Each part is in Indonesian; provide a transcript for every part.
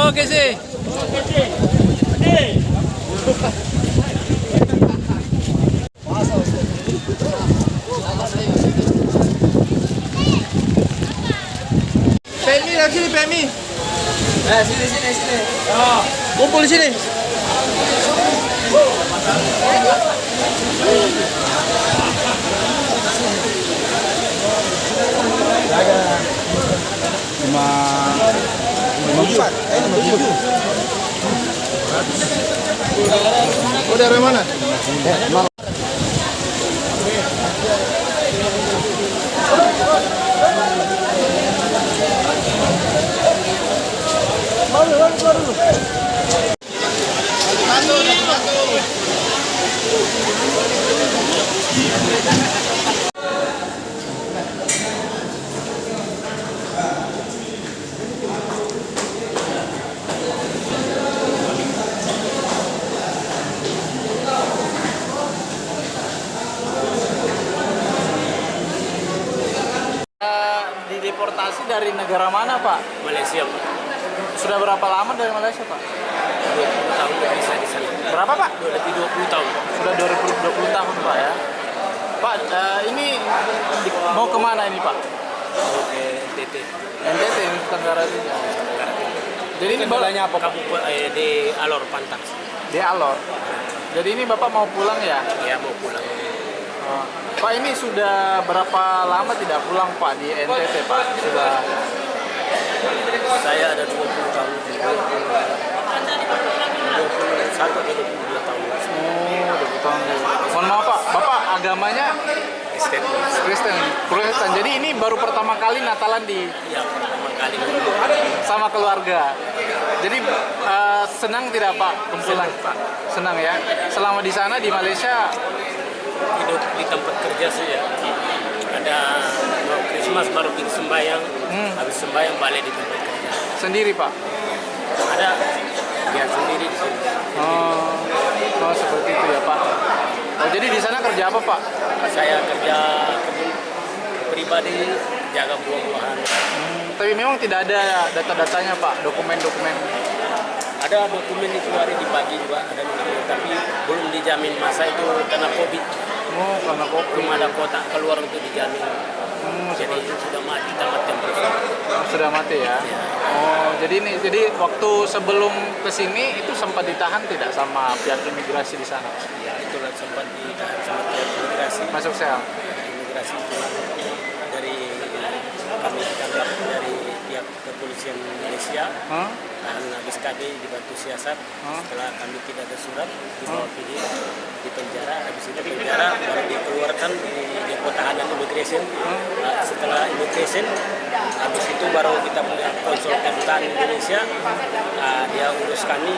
Oke sih. Pemi, lihat sini Pemi. Sini. Oh, kumpul di sini. Lima empat, lima tujuh. Oh, dari mana? Dideportasi dari negara mana, Pak? Malaysia, Pak. Sudah berapa lama dari Malaysia, Pak? 20 tahun bisa di sana. Berapa, Pak? Lebih 20 tahun. Sudah 20 tahun, Pak ya. Pak, ini mau kemana ini, Pak? Oke, NTT. NTT, ini Tenggara Timur. Jadi ini Kendalanya apa? Di Alor Pantak. di Alor. Jadi ini Bapak mau pulang ya? Ya, mau pulang. Oh. Pak, ini sudah berapa lama tidak pulang, Pak, di NTT, Pak? Sudah. Saya ada 20 tahun. 21 atau 22 tahun. Oh, 20 tahun. Mohon maaf, Pak. Bapak agamanya Kristen. Kristen. Jadi ini baru pertama kali Natalan di Ya, pertama kali. sama keluarga. Jadi senang tidak, Pak, kumpulan? Senang, Pak. Senang ya. Selama di sana di Malaysia Hidup di tempat kerja sih ya. Ada Christmas baru pergi sembahyang. Habis sembahyang balik di tempat kerja. sendiri, Pak. Ada dia sendiri di sini. Oh, seperti itu ya, Pak. Oh, jadi di sana kerja apa, Pak? Saya kerja kebun pribadi, jaga buah-buahan. Tapi memang tidak ada data-datanya, Pak, dokumen-dokumen. Ada dokumen dikeluarin di pagi juga, ada dokumen, tapi belum dijamin masa itu karena COVID. Oh, karena kopi. Belum ada kotak keluar untuk dijamin. Jadi Seperti itu. sudah mati tamat tempoh. Sudah mati ya? Ya. Oh, jadi waktu sebelum ke sini itu sempat ditahan tidak sama pihak imigrasi di sana? Ya, itulah sempat ditahan sama pihak imigrasi. Masuk sel? Imigrasi pulang dari kami ditangkap dari pihak kepolisian Malaysia. Dan habis kami dibantu siasat, setelah kami tidak ada surat, dibawa pergi di penjara, habis itu penjara baru dikeluarkan di depo tahanan imigrasi. Setelah imigrasi, habis itu baru kita punya konsul kedutaan Indonesia, dia urus kami,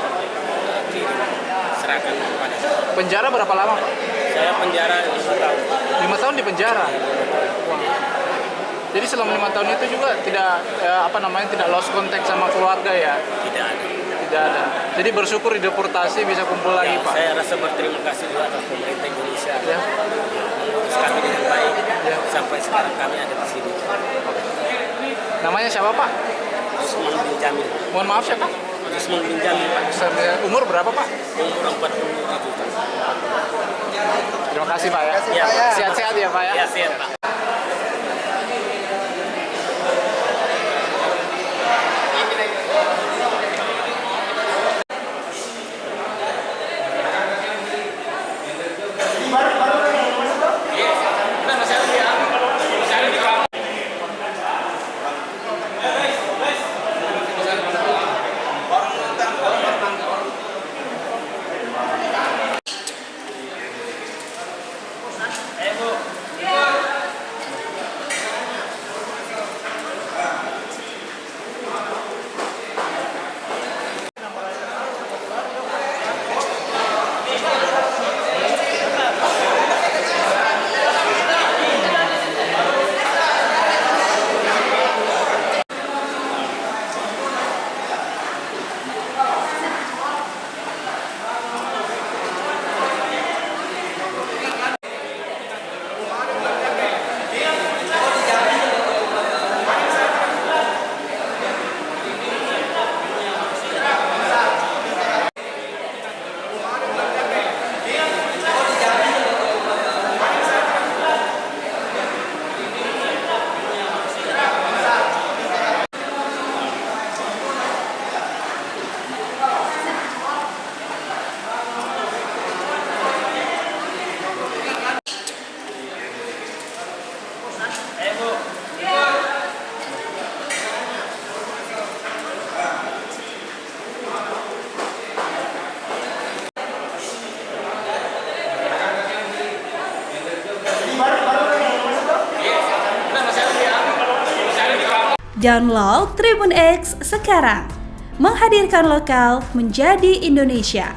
kirim serahkan kepada saya. Penjara berapa lama, Pak? Saya penjara 5 tahun. 5 tahun di penjara? Wah. Jadi selama 5 tahun itu juga tidak tidak lost contact sama keluarga ya? Tidak ada. Tidak ada. Jadi bersyukur dideportasi bisa kumpul lagi, Ya, Pak. saya rasa berterima kasih juga atas pemerintah Indonesia. Ya. Mengurus kami dengan baik. Sampai sekarang kami ada di sini. Namanya siapa, Pak? Usman bin Jamil. Mohon maaf siapa? Usman bin Jamil. Umur berapa, Pak? Umur 47 tahun. Terima kasih, Pak ya. Ya. Sehat-sehat ya, Pak ya. Ya, siap, Pak. Download Tribun X sekarang. Menghadirkan lokal menjadi Indonesia.